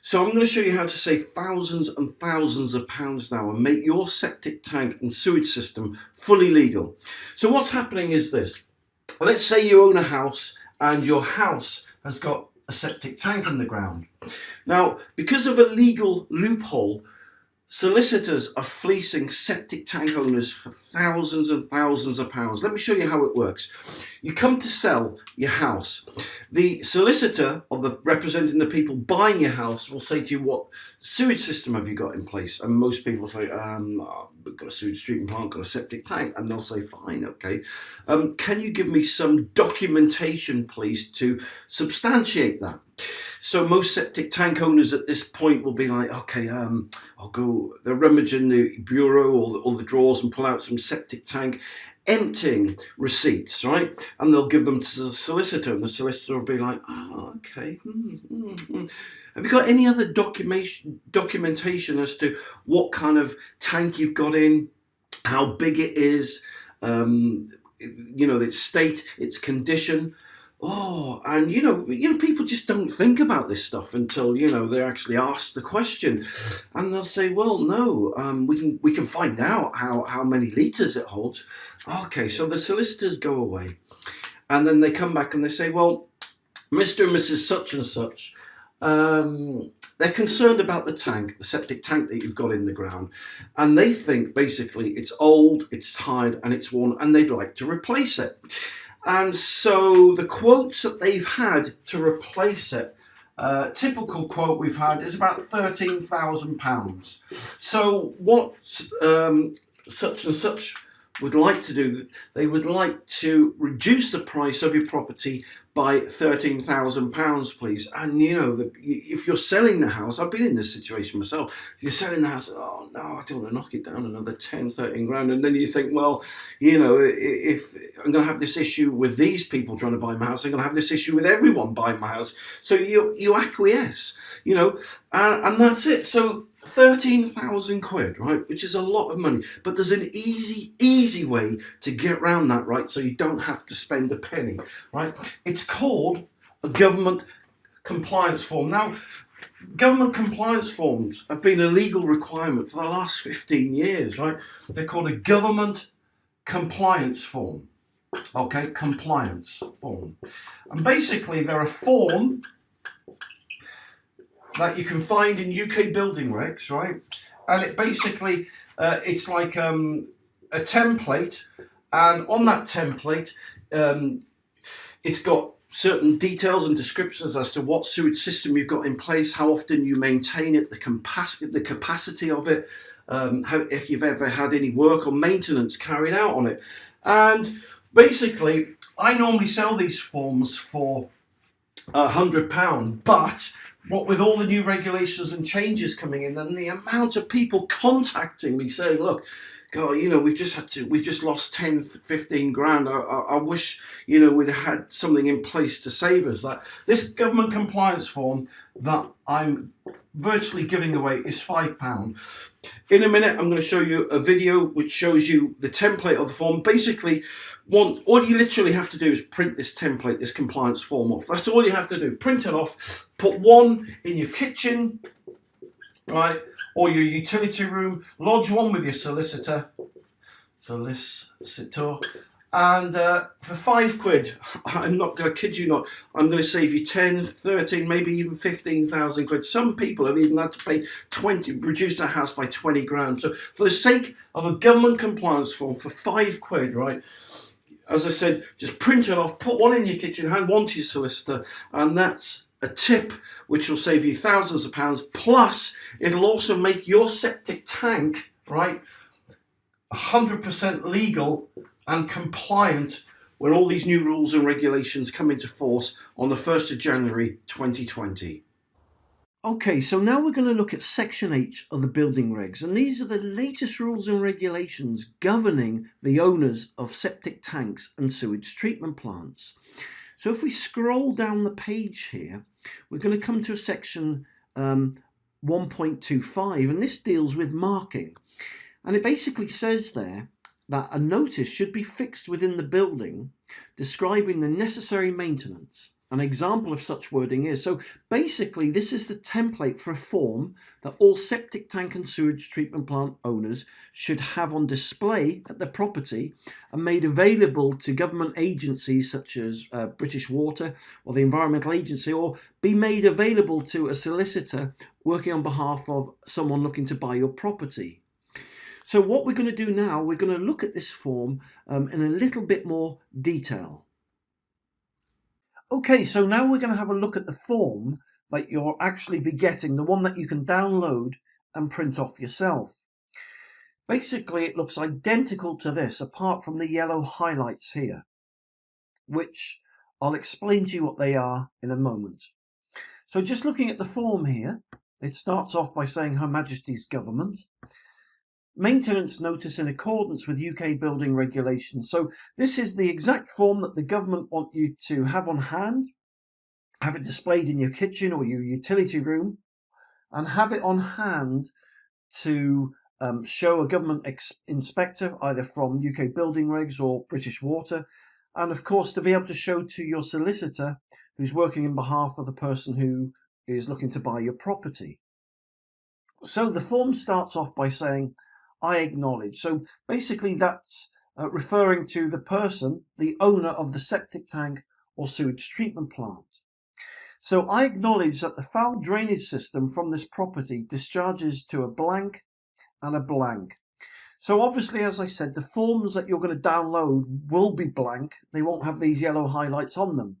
So I'm going to show you how to save thousands and thousands of pounds now and make your septic tank and sewage system fully legal. So what's happening is this. Let's say you own a house and your house has got a septic tank in the ground. Now, because of a legal loophole, solicitors are fleecing septic tank owners for thousands and thousands of pounds. Let me show you how it works. You come to sell your house. The solicitor, or representing the people buying your house, will say to you, what sewage system have you got in place? And most people say, we've got a sewage treatment plant, got a septic tank. And they'll say, fine, okay. Can you give me some documentation, please, to substantiate that? So most septic tank owners at this point will be like, okay, I'll go, they'll rummage in the bureau or the drawers and pull out some septic tank emptying receipts, right? And they'll give them to the solicitor, and the solicitor will be like, oh, okay. Have you got any other documentation as to what kind of tank you've got in, how big it is, its state, its condition? Oh, and people just don't think about this stuff until they're actually asked the question, and they'll say, "Well, no, we can find out how many litres it holds." Okay, so the solicitors go away, and then they come back and they say, "Well, Mr. and Mrs. Such and Such, they're concerned about the tank, the septic tank that you've got in the ground, and they think basically it's old, it's tired, and it's worn, and they'd like to replace it." And so the quotes that they've had to replace it, typical quote we've had is about £13,000. So what such and such would like to do, they would like to reduce the price of your property by £13,000, please. And if you're selling the house, I've been in this situation myself. If you're selling the house, oh no, I don't want to knock it down another 10, 13 grand. And then you think, well, if I'm going to have this issue with these people trying to buy my house, I'm going to have this issue with everyone buying my house. So you acquiesce, and that's it. So 13,000 quid, right, which is a lot of money, but there's an easy way to get around that, right, so you don't have to spend a penny, right? It's called a government compliance form. Now, government compliance forms have been a legal requirement for the last 15 years, right? They're called a government compliance form, okay, compliance form. And basically they're a form that you can find in UK building regs, right? And it basically, it's like a template, and on that template, it's got certain details and descriptions as to what sewage system you've got in place, how often you maintain it, the capacity of it, if you've ever had any work or maintenance carried out on it. And basically, I normally sell these forms for £100, but what with all the new regulations and changes coming in, and the amount of people contacting me saying, look, God, we've just lost 10, 15 grand. I wish, we'd had something in place to save us. That this government compliance form that I'm virtually giving away is £5. In a minute, I'm going to show you a video which shows you the template of the form. Basically, all you literally have to do is print this template, this compliance form off. That's all you have to do. Print it off, put one in your kitchen, right, or your utility room, lodge one with your solicitor, and for £5, I'm not going to kid you not, I'm going to save you 10, 13, maybe even 15,000 quid. Some people have even had to pay reduce their house by 20 grand. So for the sake of a government compliance form for £5, right, as I said, just print it off, put one in your kitchen, hand one to your solicitor, and that's a tip which will save you thousands of pounds. Plus, it'll also make your septic tank, right, 100% legal and compliant when all these new rules and regulations come into force on the 1st of January 2020. Okay, so now we're going to look at Section H of the building regs, and these are the latest rules and regulations governing the owners of septic tanks and sewage treatment plants. So if we scroll down the page here, we're going to come to a section 1.25, and this deals with marking. And it basically says there that a notice should be fixed within the building describing the necessary maintenance an example of such wording is, so basically this is the template for a form that all septic tank and sewage treatment plant owners should have on display at their property and made available to government agencies such as British Water or the Environmental Agency, or be made available to a solicitor working on behalf of someone looking to buy your property. So what we're going to do now, we're going to look at this form in a little bit more detail. Okay, so now we're going to have a look at the form that you'll actually be getting, the one that you can download and print off yourself. Basically, it looks identical to this, apart from the yellow highlights here, which I'll explain to you what they are in a moment. So just looking at the form here, it starts off by saying Her Majesty's Government. Maintenance notice in accordance with UK building regulations. So this is the exact form that the government want you to have on hand, have it displayed in your kitchen or your utility room, and have it on hand to show a government inspector, either from UK building regs or British Water, and of course to be able to show to your solicitor who's working in behalf of the person who is looking to buy your property. So the form starts off by saying, I acknowledge. So basically that's referring to the person, the owner of the septic tank or sewage treatment plant. So I acknowledge that the foul drainage system from this property discharges to a blank and a blank. So obviously, as I said, the forms that you're going to download will be blank. They won't have these yellow highlights on them.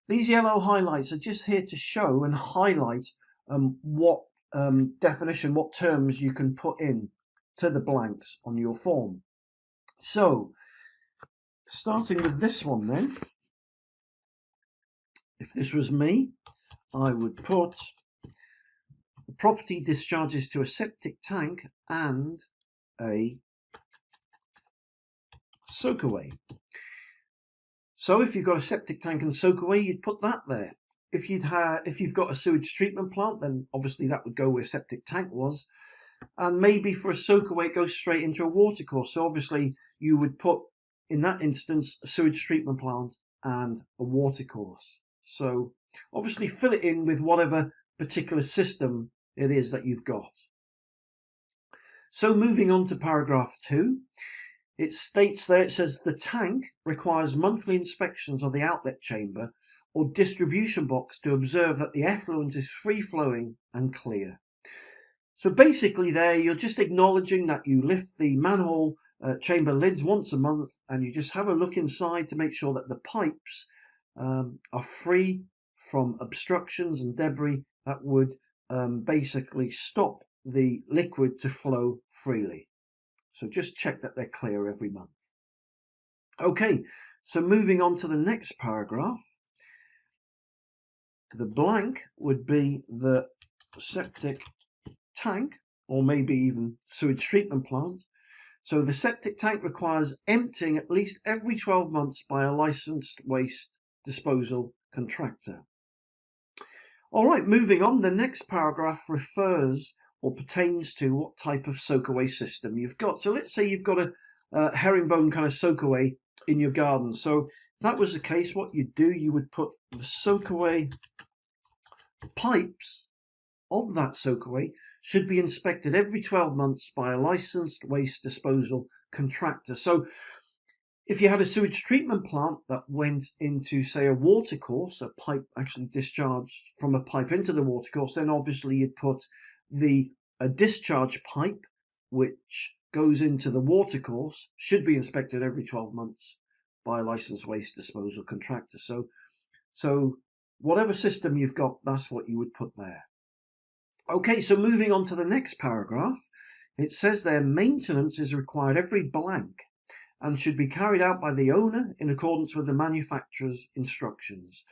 These yellow highlights are just here to show and highlight what definition, what terms you can put in to the blanks on your form. So, starting with this one then, if this was me, I would put the property discharges to a septic tank and a soakaway. So if you've got a septic tank and soakaway, you'd put that there. If you've got a sewage treatment plant, then obviously that would go where septic tank was. And maybe for a soakaway, it goes straight into a watercourse. So obviously you would put, in that instance, a sewage treatment plant and a watercourse. So obviously fill it in with whatever particular system it is that you've got. So moving on to paragraph 2, it states there, it says the tank requires monthly inspections of the outlet chamber or distribution box to observe that the effluent is free flowing and clear. So basically there, you're just acknowledging that you lift the manhole chamber lids once a month and you just have a look inside to make sure that the pipes are free from obstructions and debris that would basically stop the liquid to flow freely. So just check that they're clear every month. Okay, so moving on to the next paragraph. The blank would be the septic tank, or maybe even sewage treatment plant. So the septic tank requires emptying at least every 12 months by a licensed waste disposal contractor. All right, moving on, the next paragraph refers or pertains to what type of soakaway system you've got. So let's say you've got a herringbone kind of soakaway in your garden. So if that was the case, what you'd do, you would put the soakaway pipes of that soakaway should be inspected every 12 months by a licensed waste disposal contractor. So if you had a sewage treatment plant that went into, say, a watercourse, a pipe actually discharged from a pipe into the watercourse, then obviously you'd put a discharge pipe, which goes into the watercourse, should be inspected every 12 months by a licensed waste disposal contractor. So whatever system you've got, that's what you would put there. Okay, so moving on to the next paragraph, it says there maintenance is required every blank and should be carried out by the owner in accordance with the manufacturer's instructions.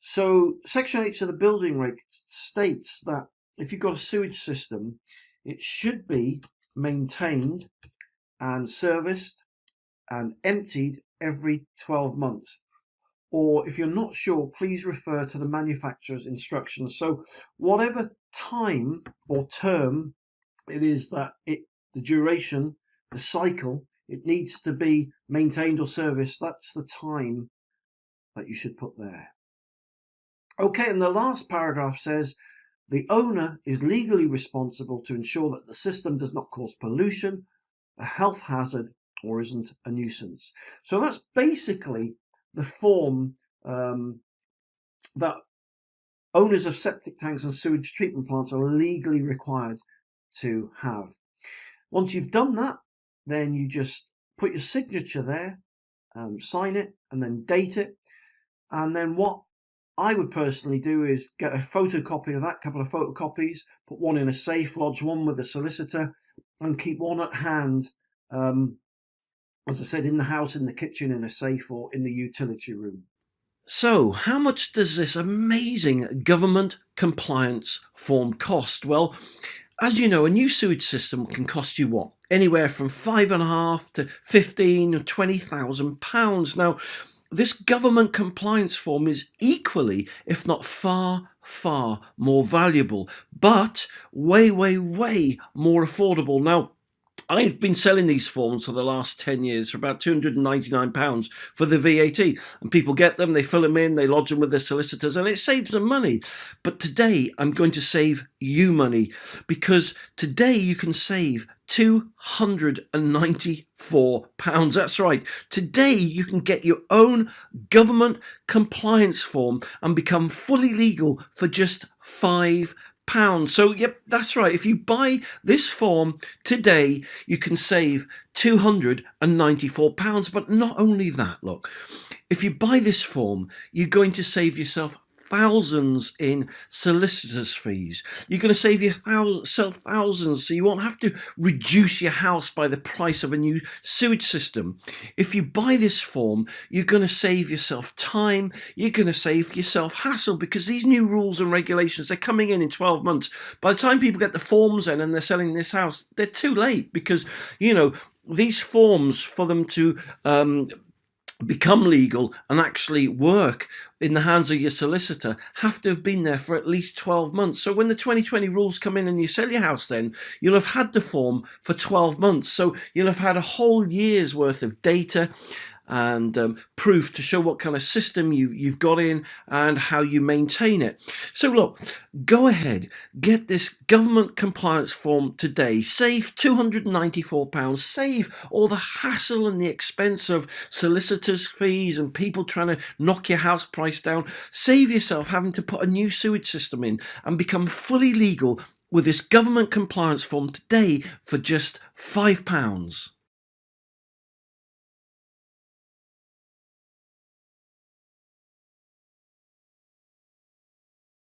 So Section 8 of the building reg states that if you've got a sewage system, it should be maintained and serviced and emptied every 12 months. Or if you're not sure, please refer to the manufacturer's instructions. So whatever time or term it is that the duration, the cycle, it needs to be maintained or serviced, that's the time that you should put there. Okay, and the last paragraph says, the owner is legally responsible to ensure that the system does not cause pollution, a health hazard, or isn't a nuisance. So that's basically the form that owners of septic tanks and sewage treatment plants are legally required to have. Once you've done that, then you just put your signature there, sign it, and then date it. And then what I would personally do is get a photocopy of that, couple of photocopies, put one in a safe, lodge one with a solicitor, and keep one at hand, as I said, in the house, in the kitchen, in a safe, or in the utility room. So, how much does this amazing government compliance form cost? Well, as you know, a new sewage system can cost you what? Anywhere from £5,500 to £15,000 or £20,000. Now, this government compliance form is equally, if not far, far more valuable, but way, way, way more affordable. Now, I've been selling these forms for the last 10 years for about £299 for the VAT. And people get them, they fill them in, they lodge them with their solicitors, and it saves them money. But today, I'm going to save you money, because today you can save £294. That's right. Today, you can get your own government compliance form and become fully legal for just £5. So, yep, that's right. If you buy this form today, you can save £294. But not only that, look, if you buy this form, you're going to save yourself thousands in solicitors' fees. You're going to save yourself thousands, so you won't have to reduce your house by the price of a new sewage system. If you buy this form, you're going to save yourself time, you're going to save yourself hassle, because these new rules and regulations, they're coming in 12 months. By the time people get the forms in and they're selling this house, they're too late, because, you know, these forms, for them to become legal and actually work in the hands of your solicitor, have to have been there for at least 12 months. So when the 2020 rules come in and you sell your house, then you'll have had the form for 12 months. So you'll have had a whole year's worth of data and proof to show what kind of system you've got in and how you maintain it. So look, go ahead, get this government compliance form today. Save £294. Save all the hassle and the expense of solicitors' fees and people trying to knock your house price down. Save yourself having to put a new sewage system in, and become fully legal with this government compliance form today for just £5.